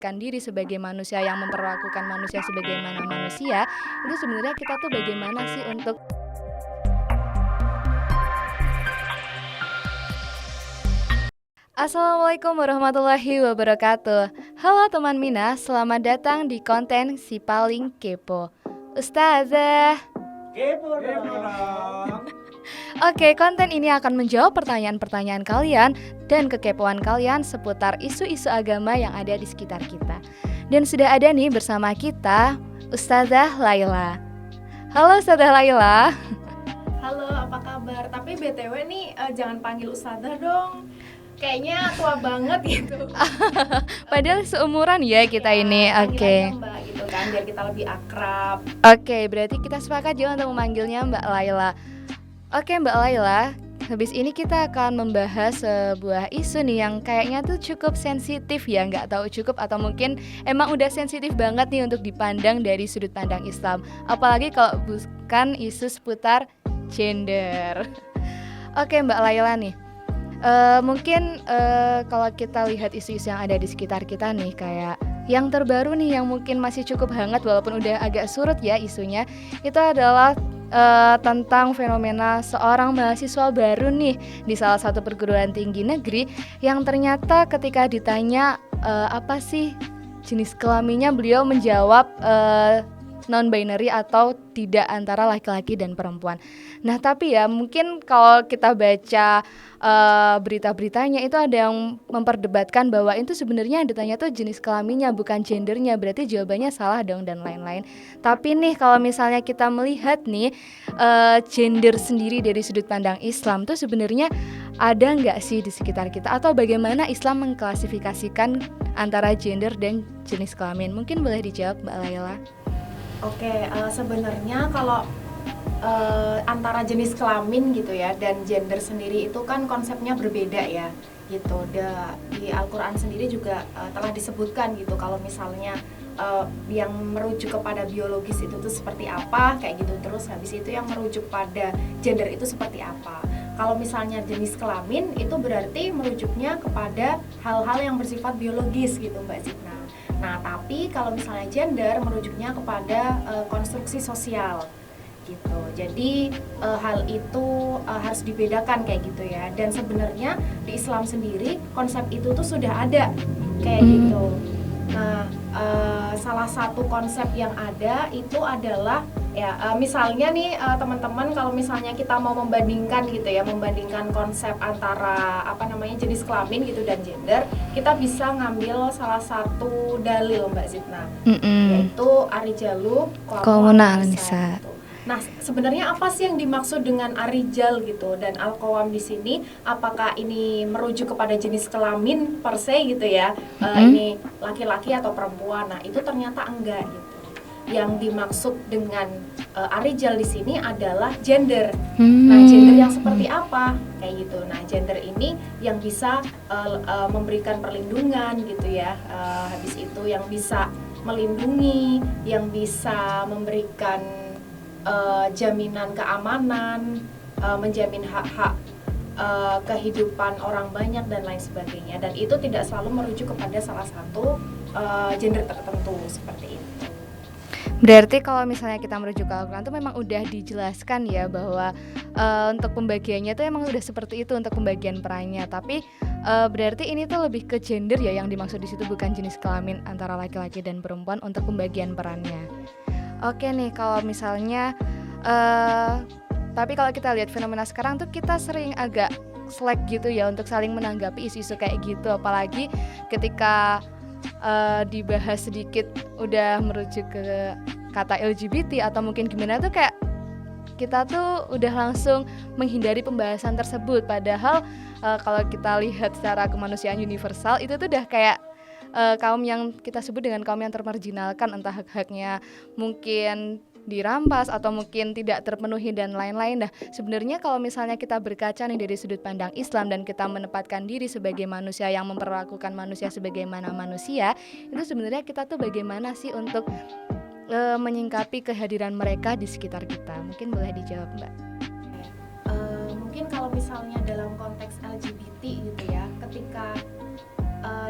kan diri sebagai manusia yang memperlakukan manusia sebagaimana manusia, itu sebenarnya kita tuh bagaimana sih untuk Assalamualaikum warahmatullahi wabarakatuh. Halo teman Mina, selamat datang di konten Si Paling Kepo. Ustazah. Kepo dong. Oke, konten ini akan menjawab pertanyaan-pertanyaan kalian dan kekepoan kalian seputar isu-isu agama yang ada di sekitar kita. Dan sudah ada nih bersama kita Ustazah Laila. Halo Ustazah Laila. Halo, apa kabar? Tapi BTW nih jangan panggil Ustazah dong. Kayaknya tua banget gitu. Padahal seumuran ya kita ini. Panggil Oke. aja Mbak gitu kan, biar kita lebih akrab. Oke, berarti kita sepakat juga untuk memanggilnya Mbak Laila. Oke Mbak Laila, habis ini kita akan membahas sebuah isu nih yang kayaknya tuh cukup sensitif ya. Nggak tahu cukup atau mungkin emang udah sensitif banget nih untuk dipandang dari sudut pandang Islam. Apalagi kalau bukan isu seputar gender. Oke Mbak Laila nih, mungkin kalau kita lihat isu-isu yang ada di sekitar kita nih, kayak yang terbaru nih yang mungkin masih cukup hangat walaupun udah agak surut ya isunya, itu adalah tentang fenomena seorang mahasiswa baru nih di salah satu perguruan tinggi negeri yang ternyata ketika ditanya apa sih jenis kelaminnya, beliau menjawab non-binary atau tidak antara laki-laki dan perempuan. Nah tapi ya mungkin kalau kita baca berita-beritanya itu ada yang memperdebatkan bahwa itu sebenarnya yang ditanya tuh jenis kelaminnya bukan gendernya, berarti jawabannya salah dong dan lain-lain. Tapi nih kalau misalnya kita melihat nih gender sendiri dari sudut pandang Islam tuh sebenarnya ada nggak sih di sekitar kita, atau bagaimana Islam mengklasifikasikan antara gender dan jenis kelamin? Mungkin boleh dijawab Mbak Laila. Oke, sebenarnya kalau antara jenis kelamin gitu ya dan gender sendiri itu kan konsepnya berbeda ya gitu. Di Al-Quran sendiri juga telah disebutkan gitu kalau misalnya yang merujuk kepada biologis itu tuh seperti apa kayak gitu, terus habis itu yang merujuk pada gender itu seperti apa. Kalau misalnya jenis kelamin itu berarti merujuknya kepada hal-hal yang bersifat biologis gitu Mbak Zikna. Nah, tapi kalau misalnya gender merujuknya kepada konstruksi sosial gitu. Jadi hal itu harus dibedakan kayak gitu ya. Dan sebenarnya di Islam sendiri konsep itu tuh sudah ada kayak gitu. Nah, salah satu konsep yang ada itu adalah ya misalnya nih teman-teman, kalau misalnya kita mau membandingkan gitu ya, membandingkan konsep antara jenis kelamin gitu dan gender, kita bisa ngambil salah satu dalil Mbak Zidna, yaitu Ar-Rijalu Qawwamuna 'alan Nisa. gitu. Nah, sebenarnya apa sih yang dimaksud dengan Ar-Rijal gitu, dan Al-Qawwam di sini apakah ini merujuk kepada jenis kelamin per se gitu ya, ini laki-laki atau perempuan? Nah, itu ternyata enggak gitu. Yang dimaksud dengan Ar-Rijal di sini adalah gender. Nah, gender yang seperti apa? Kayak gitu. Nah, gender ini yang bisa memberikan perlindungan gitu ya. Habis itu yang bisa melindungi, yang bisa memberikan jaminan keamanan, menjamin hak-hak kehidupan orang banyak dan lain sebagainya. Dan itu tidak selalu merujuk kepada salah satu gender tertentu seperti itu. Berarti kalau misalnya kita merujuk ke Al-Quran itu memang udah dijelaskan ya bahwa untuk pembagiannya itu emang udah seperti itu untuk pembagian perannya. Tapi berarti ini tuh lebih ke gender ya yang dimaksud di situ, bukan jenis kelamin antara laki-laki dan perempuan untuk pembagian perannya. Oke nih, kalau misalnya tapi kalau kita lihat fenomena sekarang tuh kita sering agak slack gitu ya untuk saling menanggapi isu-isu kayak gitu, apalagi ketika dibahas sedikit udah merujuk ke kata LGBT atau mungkin gimana tuh kayak kita tuh udah langsung menghindari pembahasan tersebut. Padahal kalau kita lihat secara kemanusiaan universal itu tuh udah kayak kaum yang kita sebut dengan kaum yang termarginalkan, entah hak-haknya mungkin dirampas atau mungkin tidak terpenuhi dan lain-lain. Nah, sebenarnya kalau misalnya kita berkaca nih dari sudut pandang Islam dan kita menempatkan diri sebagai manusia yang memperlakukan manusia sebagaimana manusia, itu sebenarnya kita tuh bagaimana sih untuk menyingkapi kehadiran mereka di sekitar kita? Mungkin boleh dijawab, Mbak. Mungkin kalau misalnya dalam konteks LGBT gitu ya, ketika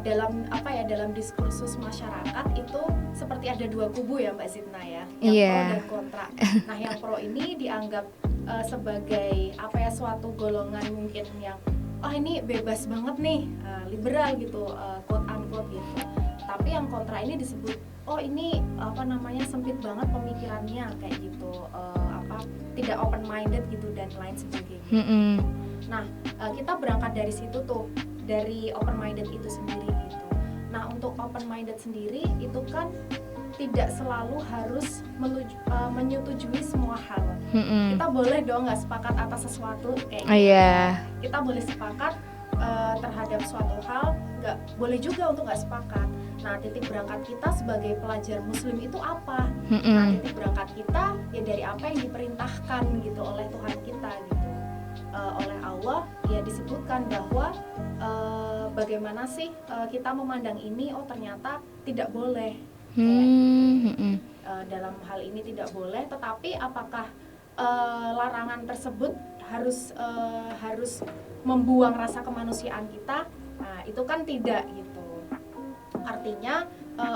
dalam diskursus masyarakat itu seperti ada dua kubu ya Mbak Zidna ya, yang Iya. pro dan kontra. Nah yang pro ini dianggap sebagai suatu golongan mungkin yang ini bebas banget nih, liberal gitu, quote unquote gitu. Tapi yang kontra ini disebut ini sempit banget pemikirannya kayak gitu, tidak open minded gitu dan lain sebagainya. Nah kita berangkat dari situ tuh, dari open minded itu sendiri gitu. Nah untuk open minded sendiri itu kan tidak selalu harus menyetujui semua hal. Kita boleh dong nggak sepakat atas sesuatu kayak gitu. Kita boleh sepakat terhadap suatu hal, nggak boleh juga untuk nggak sepakat. Nah titik berangkat kita sebagai pelajar muslim itu apa? Nah titik berangkat kita ya dari apa yang diperintahkan gitu oleh Tuhan kita gitu, oleh Allah ya disebutkan bahwa bagaimana sih kita memandang ini, ternyata tidak boleh. Dalam hal ini tidak boleh, tetapi apakah larangan tersebut harus membuang rasa kemanusiaan kita? Nah, itu kan tidak gitu. Artinya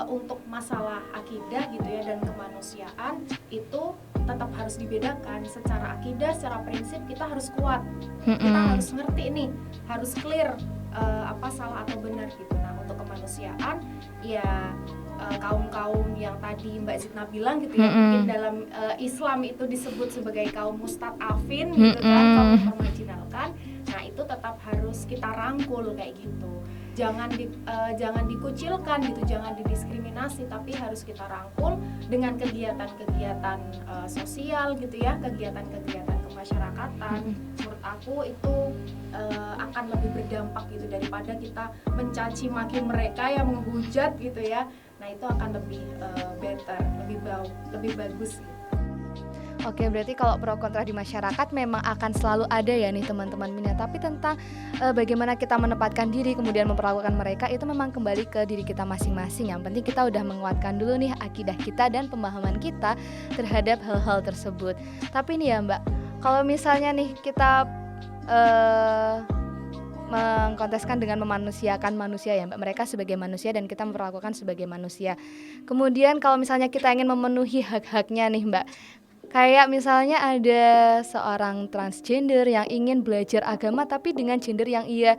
untuk masalah akidah gitu ya dan kemanusiaan itu tetap harus dibedakan. Secara akidah, secara prinsip kita harus kuat. Kita harus ngerti nih, harus clear apa salah atau benar gitu. Nah, untuk kemanusiaan ya kaum-kaum yang tadi Mbak Zidna bilang gitu ya, mungkin dalam Islam itu disebut sebagai kaum mustad'afin gitu kan, kaum termarginalkan. Nah itu tetap harus kita rangkul kayak gitu. Jangan dikucilkan gitu, jangan didiskriminasi, tapi harus kita rangkul dengan kegiatan-kegiatan sosial gitu ya, kegiatan-kegiatan kemasyarakatan. Menurut aku itu akan lebih berdampak gitu daripada kita mencaci maki mereka yang menghujat gitu ya. Nah itu akan lebih better, lebih bagus gitu. Oke, berarti kalau pro kontra di masyarakat memang akan selalu ada ya nih teman-teman Mina. Tapi tentang bagaimana kita menempatkan diri kemudian memperlakukan mereka itu memang kembali ke diri kita masing-masing. Yang penting kita udah menguatkan dulu nih akidah kita dan pemahaman kita terhadap hal-hal tersebut. Tapi nih ya Mbak, kalau misalnya nih kita mengkonteskan dengan memanusiakan manusia ya Mbak, mereka sebagai manusia dan kita memperlakukan sebagai manusia. Kemudian kalau misalnya kita ingin memenuhi hak-haknya nih Mbak, kayak misalnya ada seorang transgender yang ingin belajar agama tapi dengan gender yang ia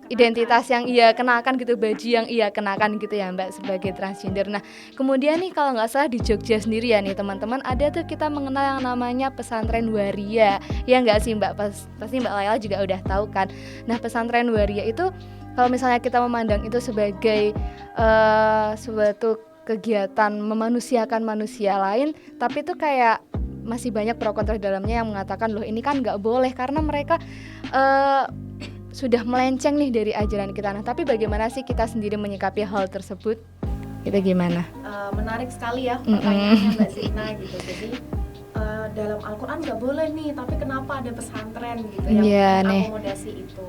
identitas yang ia kenakan gitu, baju yang ia kenakan gitu ya Mbak sebagai transgender. Nah kemudian nih kalau nggak salah di Jogja sendiri ya nih teman-teman, ada tuh kita mengenal yang namanya pesantren waria. Ya nggak sih Mbak, pasti Mbak Laila juga udah tahu kan. Nah pesantren waria itu kalau misalnya kita memandang itu sebagai suatu kegiatan memanusiakan manusia lain, tapi itu kayak masih banyak pro kontra di dalamnya yang mengatakan loh ini kan nggak boleh karena mereka sudah melenceng nih dari ajaran kita. Nah tapi bagaimana sih kita sendiri menyikapi hal tersebut? Kita gimana? Menarik sekali ya pertanyaannya Mbak Zidna gitu. Jadi dalam Al-Quran nggak boleh nih, tapi kenapa ada pesantren gitu yang akomodasi itu?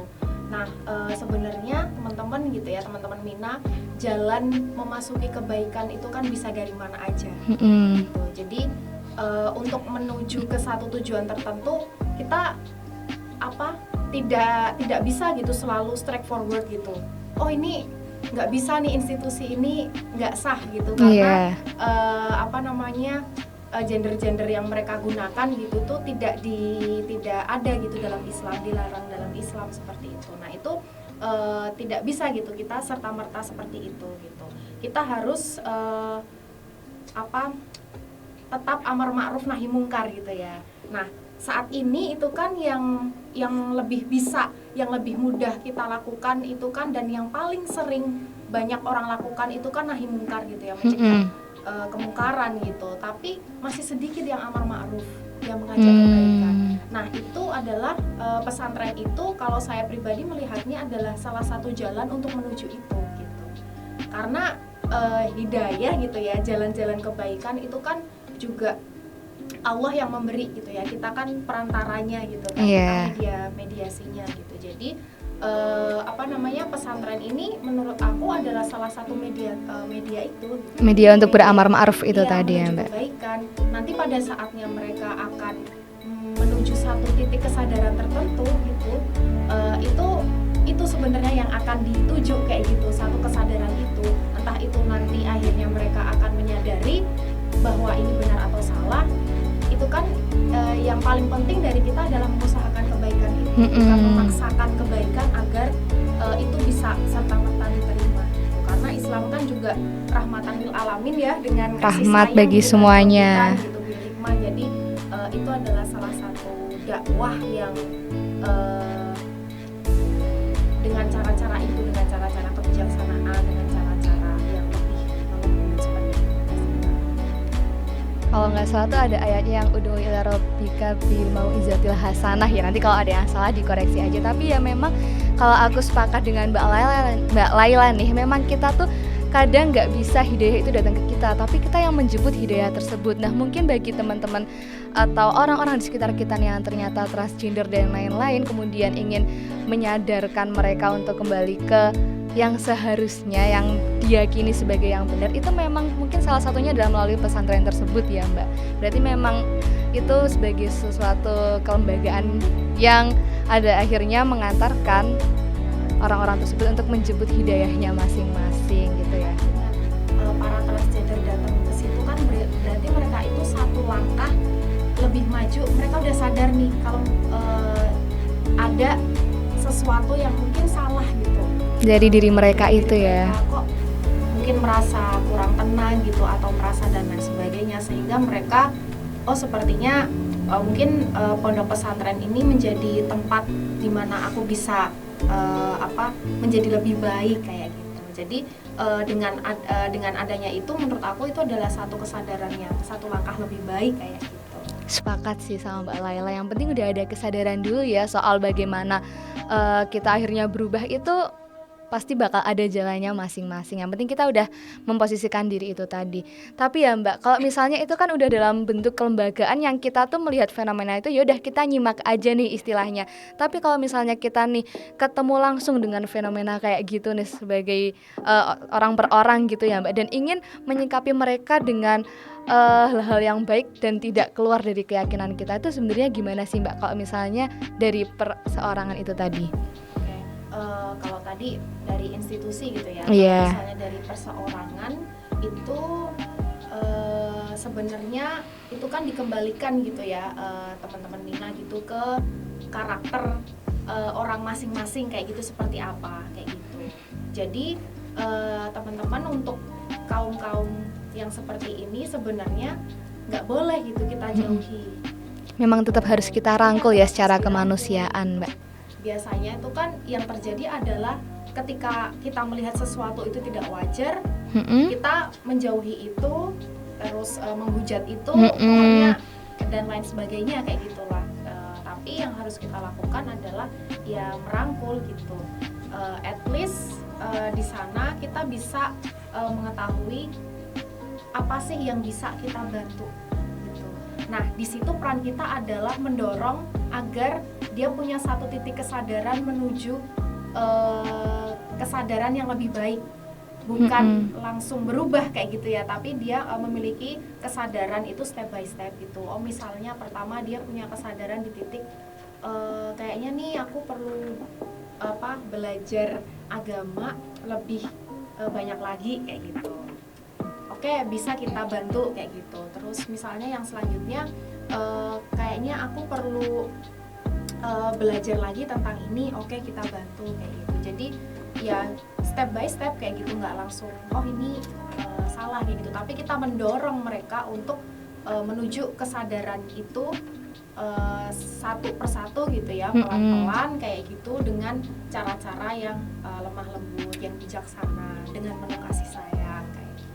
Nah sebenarnya teman-teman gitu ya, teman-teman Mina, jalan memasuki kebaikan itu kan bisa dari mana aja gitu. Jadi untuk menuju ke satu tujuan tertentu kita tidak bisa gitu selalu straightforward gitu. Oh ini nggak bisa nih, institusi ini nggak sah gitu karena gender-gender yang mereka gunakan gitu tuh tidak ada gitu dalam Islam, dilarang dalam Islam seperti itu. Nah itu tidak bisa gitu kita serta-merta seperti itu gitu. Kita harus tetap amar ma'ruf nahi mungkar gitu ya. Nah saat ini itu kan yang lebih bisa, yang lebih mudah kita lakukan itu kan, dan yang paling sering banyak orang lakukan itu kan nahi mungkar gitu ya, mencegah kemungkaran gitu. Tapi masih sedikit yang amar ma'ruf, yang mengajak kebaikan. Nah itu adalah pesantren itu kalau saya pribadi melihatnya adalah salah satu jalan untuk menuju itu gitu. Karena hidayah gitu ya, jalan-jalan kebaikan itu kan juga Allah yang memberi gitu ya, kita kan perantaranya gitu kan, kita mediasinya gitu. Jadi pesantren ini menurut aku adalah salah satu media itu gitu. Media untuk beramar ma'ruf itu tadi ya Mbak. Kebaikan. Nanti pada saatnya mereka akan menuju satu titik kesadaran tertentu gitu, itu itu sebenarnya yang akan dituju kayak gitu, satu kesadaran itu. Entah itu nanti akhirnya mereka akan menyadari bahwa ini benar atau salah, itu kan yang paling penting dari kita adalah mengusahakan kebaikan itu, bukan memaksakan kebaikan agar itu bisa serta-merta diterima gitu. Karena Islam kan juga rahmatan lil alamin ya, dengan kasih Rahmat sayang bagi dengan semuanya. kebaikan gitu, bil hikmah. Jadi itu adalah salah satu dakwah yang dengan cara-cara itu, dengan cara-cara kebijaksanaan, dengan cara-cara yang lebih lembut seperti itu. Kalau nggak salah tuh ada ayatnya yang ud'u ila rabbika bil mau'izatil hasanah ya. Nanti kalau ada yang salah dikoreksi aja. Tapi ya memang kalau aku sepakat dengan Mbak Laila nih, memang kita tuh kadang nggak bisa hidayah itu datang ke kita, tapi kita yang menjemput hidayah tersebut. Nah mungkin bagi teman-teman atau orang-orang di sekitar kita nih yang ternyata transgender dan lain-lain, kemudian ingin menyadarkan mereka untuk kembali ke yang seharusnya, yang diyakini sebagai yang benar, itu memang mungkin salah satunya adalah melalui pesantren tersebut ya Mbak. Berarti memang itu sebagai sesuatu kelembagaan yang ada akhirnya mengantarkan orang-orang tersebut untuk menjemput hidayahnya masing-masing gitu ya. Para transgender datang ke situ kan berarti mereka itu satu langkah lebih maju. Mereka udah sadar nih kalau ada sesuatu yang mungkin salah gitu Dari diri mereka dari itu diri ya. mereka, kok mungkin merasa kurang tenang gitu atau merasa dan lain sebagainya, sehingga mereka sepertinya mungkin pondok pesantren ini menjadi tempat di mana aku bisa menjadi lebih baik kayak gitu. Jadi dengan adanya itu, menurut aku itu adalah satu kesadaran yang satu langkah lebih baik kayak gitu. Sepakat sih sama Mbak Laila. Yang penting udah ada kesadaran dulu ya soal bagaimana kita akhirnya berubah itu pasti bakal ada jalannya masing-masing. Yang penting kita udah memposisikan diri itu tadi. Tapi ya Mbak, kalau misalnya itu kan udah dalam bentuk kelembagaan yang kita tuh melihat fenomena itu, yaudah kita nyimak aja nih istilahnya. Tapi kalau misalnya kita nih ketemu langsung dengan fenomena kayak gitu nih sebagai orang per orang gitu ya Mbak, dan ingin menyikapi mereka dengan hal-hal yang baik dan tidak keluar dari keyakinan kita, itu sebenarnya gimana sih Mbak kalau misalnya dari perseorangan itu tadi? Kalau tadi dari institusi gitu ya, Yeah. misalnya dari perseorangan itu sebenarnya itu kan dikembalikan gitu ya, teman-teman Nina gitu, ke karakter orang masing-masing kayak gitu, seperti apa kayak gitu. Jadi teman-teman, untuk kaum-kaum yang seperti ini sebenarnya nggak boleh gitu kita jauhi. Memang tetap harus kita rangkul ya secara kemanusiaan Mbak. Biasanya itu kan yang terjadi adalah ketika kita melihat sesuatu itu tidak wajar, kita menjauhi itu, terus menghujat itu, pokoknya dan lain sebagainya kayak gitulah. Tapi yang harus kita lakukan adalah ya merangkul gitu. At least di sana kita bisa mengetahui apa sih yang bisa kita bantu gitu. Nah, di situ peran kita adalah mendorong agar dia punya satu titik kesadaran menuju kesadaran yang lebih baik, bukan langsung berubah kayak gitu ya, tapi dia memiliki kesadaran itu step by step gitu. Misalnya pertama dia punya kesadaran di titik kayaknya nih aku perlu belajar agama lebih banyak lagi kayak gitu. Oke, bisa kita bantu kayak gitu. Terus misalnya yang selanjutnya kayaknya aku perlu belajar lagi tentang ini, oke kita bantu kayak gitu. Jadi ya step by step kayak gitu, nggak langsung ini salah kayak gitu, tapi kita mendorong mereka untuk menuju kesadaran itu satu persatu gitu ya, pelan-pelan kayak gitu, dengan cara-cara yang lemah lembut, yang bijaksana, dengan penuh kasih sayang kayak gitu.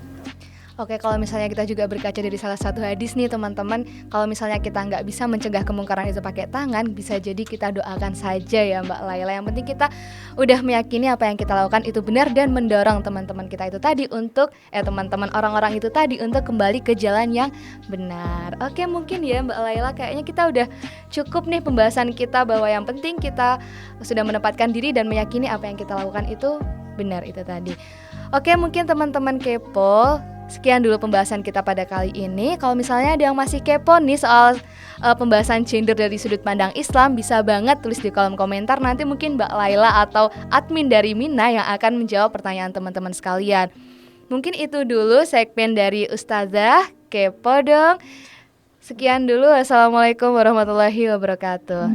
Oke, kalau misalnya kita juga berkaca dari salah satu hadis nih teman-teman, kalau misalnya kita nggak bisa mencegah kemungkaran itu pakai tangan, bisa jadi kita doakan saja ya Mbak Laila. Yang penting kita udah meyakini apa yang kita lakukan itu benar, dan mendorong teman-teman kita itu tadi untuk teman-teman orang-orang itu tadi untuk kembali ke jalan yang benar. Oke, mungkin ya Mbak Laila, kayaknya kita udah cukup nih pembahasan kita, bahwa yang penting kita sudah menempatkan diri dan meyakini apa yang kita lakukan itu benar itu tadi. Oke, mungkin teman-teman kepo, Sekian dulu pembahasan kita pada kali ini. Kalau misalnya ada yang masih kepo nih soal pembahasan gender dari sudut pandang Islam, bisa banget tulis di kolom komentar. Nanti mungkin Mbak Laila atau admin dari Mina yang akan menjawab pertanyaan teman-teman sekalian. Mungkin itu dulu segmen dari Ustazah Kepo Dong. Sekian dulu. Assalamualaikum warahmatullahi wabarakatuh.